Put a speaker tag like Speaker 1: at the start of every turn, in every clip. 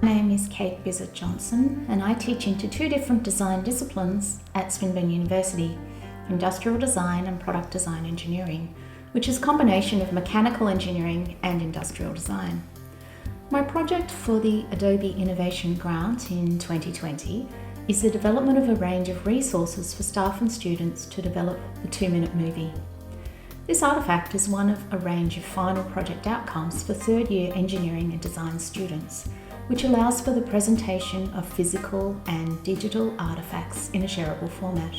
Speaker 1: My name is Kate Bissett-Johnson and I teach into two different design disciplines at Swinburne University, Industrial Design and Product Design Engineering, which is a combination of mechanical engineering and industrial design. My project for the Adobe Innovation Grant in 2020 is the development of a range of resources for staff and students to develop the 2-minute movie. This artefact is one of a range of final project outcomes for third-year engineering and design students, which allows for the presentation of physical and digital artefacts in a shareable format.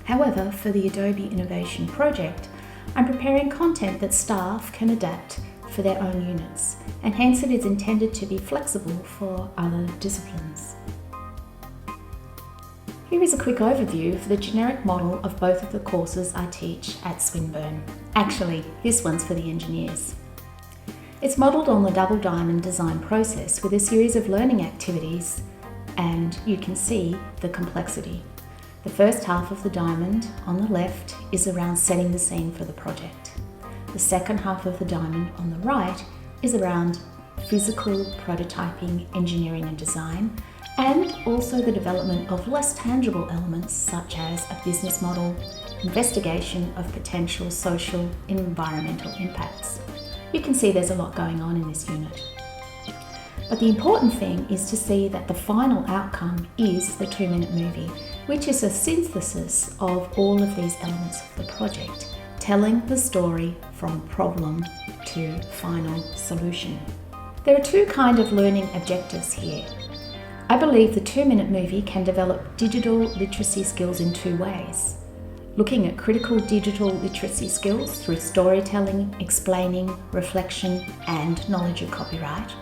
Speaker 1: However, for the Adobe Innovation project, I'm preparing content that staff can adapt for their own units, and hence it is intended to be flexible for other disciplines. Here is a quick overview for the generic model of both of the courses I teach at Swinburne. Actually, this one's for the engineers. It's modelled on the double diamond design process with a series of learning activities, and you can see the complexity. The first half of the diamond on the left is around setting the scene for the project. The second half of the diamond on the right is around physical prototyping, engineering and design, and also the development of less tangible elements such as a business model, investigation of potential social and environmental impacts. You can see there's a lot going on in this unit. But the important thing is to see that the final outcome is the 2-minute movie, which is a synthesis of all of these elements of the project, telling the story from problem to final solution. There are two kinds of learning objectives here. I believe the 2-minute movie can develop digital literacy skills in two ways. Looking at critical digital literacy skills through storytelling, explaining, reflection, and knowledge of copyright,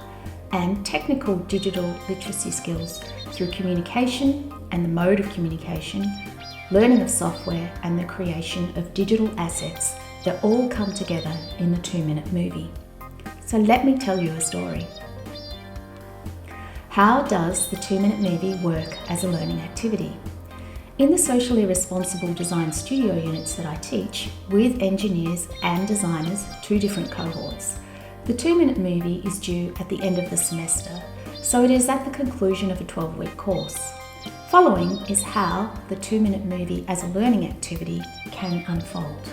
Speaker 1: and technical digital literacy skills through communication and the mode of communication, learning of software, and the creation of digital assets that all come together in the 2-minute movie. So let me tell you a story. How does the 2-minute movie work as a learning activity? In the socially responsible design studio units that I teach, with engineers and designers, two different cohorts, the 2-minute movie is due at the end of the semester, so it is at the conclusion of a 12-week course. Following is how the 2-minute movie as a learning activity can unfold.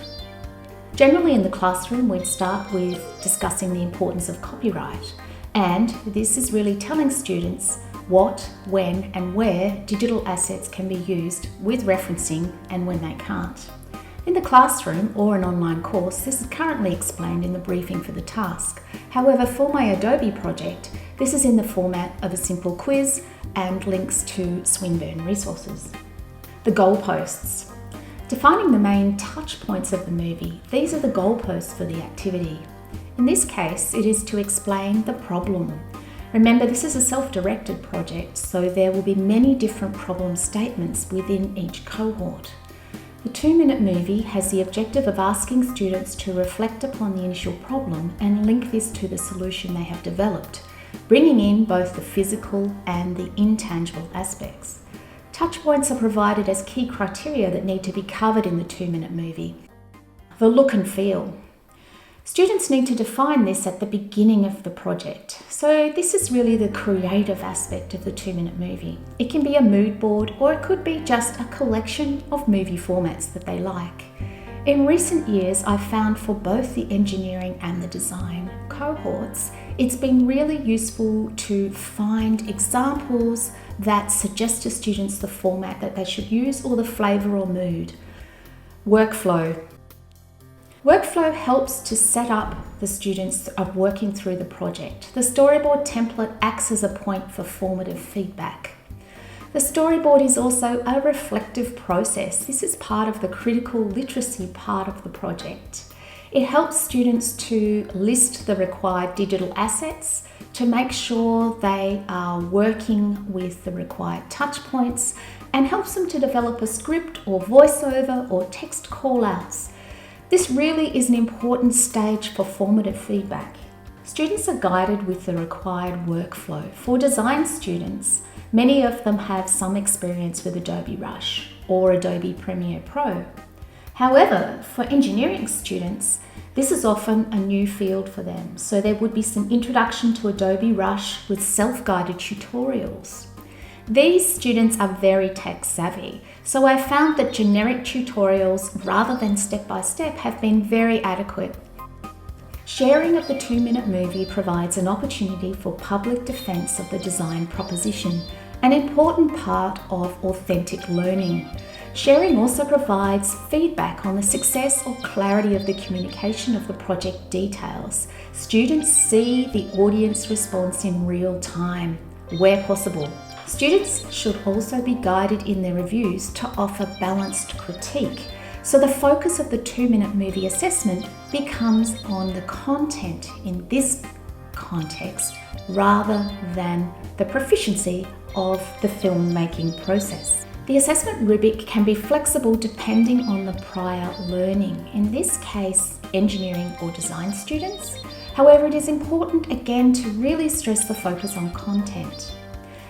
Speaker 1: Generally in the classroom, we'd start with discussing the importance of copyright, and this is really telling students what, when and where digital assets can be used with referencing and when they can't. In the classroom or an online course, this is currently explained in the briefing for the task. However, for my Adobe project, this is in the format of a simple quiz and links to Swinburne resources. The goalposts. Defining the main touch points of the movie, these are the goalposts for the activity. In this case, it is to explain the problem. Remember, this is a self-directed project, so there will be many different problem statements within each cohort. The 2-minute movie has the objective of asking students to reflect upon the initial problem and link this to the solution they have developed, bringing in both the physical and the intangible aspects. Touch points are provided as key criteria that need to be covered in the 2-minute movie. The look and feel. Students need to define this at the beginning of the project. So this is really the creative aspect of the 2-minute movie. It can be a mood board or it could be just a collection of movie formats that they like. In recent years, I've found for both the engineering and the design cohorts, it's been really useful to find examples that suggest to students the format that they should use or the flavour or mood. Workflow. Workflow helps to set up the students of working through the project. The storyboard template acts as a point for formative feedback. The storyboard is also a reflective process. This is part of the critical literacy part of the project. It helps students to list the required digital assets, to make sure they are working with the required touch points, and helps them to develop a script or voiceover or text call-outs. This really is an important stage for formative feedback. Students are guided with the required workflow. For design students, many of them have some experience with Adobe Rush or Adobe Premiere Pro. However, for engineering students, This is often a new field for them, so there would be some introduction to Adobe Rush with self-guided tutorials. These students are very tech savvy, so I found that generic tutorials rather than step-by-step have been very adequate. Sharing of the 2-minute movie provides an opportunity for public defense of the design proposition, an important part of authentic learning. Sharing also provides feedback on the success or clarity of the communication of the project details. Students see the audience response in real time, where possible. Students should also be guided in their reviews to offer balanced critique. So the focus of the 2-minute movie assessment becomes on the content in this context rather than the proficiency of the filmmaking process. The assessment rubric can be flexible depending on the prior learning, in this case, engineering or design students. However, it is important again to really stress the focus on content.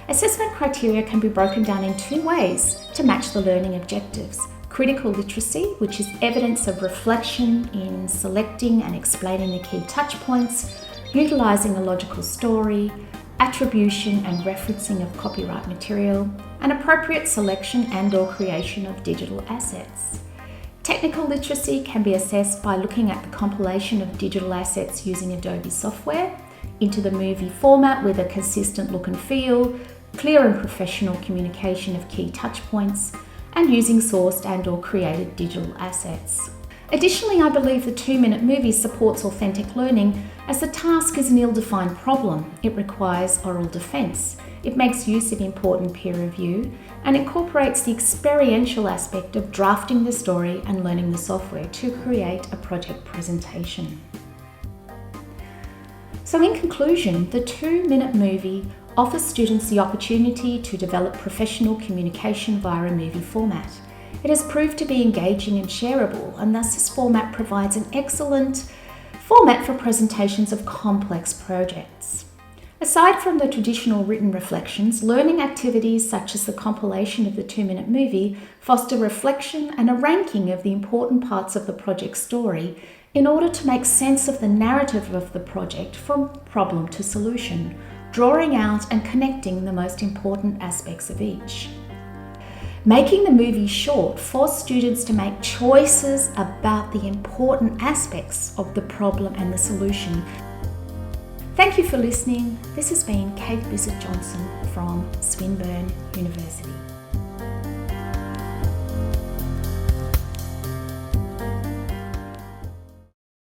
Speaker 1: Assessment criteria can be broken down in 2 ways to match the learning objectives. Critical literacy, which is evidence of reflection in selecting and explaining the key touch points, utilising a logical story, attribution and referencing of copyright material, and appropriate selection and/or creation of digital assets. Technical literacy can be assessed by looking at the compilation of digital assets using Adobe software into the movie format with a consistent look and feel, clear and professional communication of key touch points, and using sourced and/or created digital assets. Additionally, I believe the 2-minute movie supports authentic learning as the task is an ill-defined problem. It requires oral defense. It makes use of important peer review and incorporates the experiential aspect of drafting the story and learning the software to create a project presentation. So in conclusion, the 2-minute movie offers students the opportunity to develop professional communication via a movie format. It has proved to be engaging and shareable, and thus this format provides an excellent format for presentations of complex projects. Aside from the traditional written reflections, learning activities such as the compilation of the 2-minute movie foster reflection and a ranking of the important parts of the project story in order to make sense of the narrative of the project from problem to solution, drawing out and connecting the most important aspects of each. Making the movie short forced students to make choices about the important aspects of the problem and the solution. Thank you for listening. This has been Kate Bissett-Johnson from Swinburne University.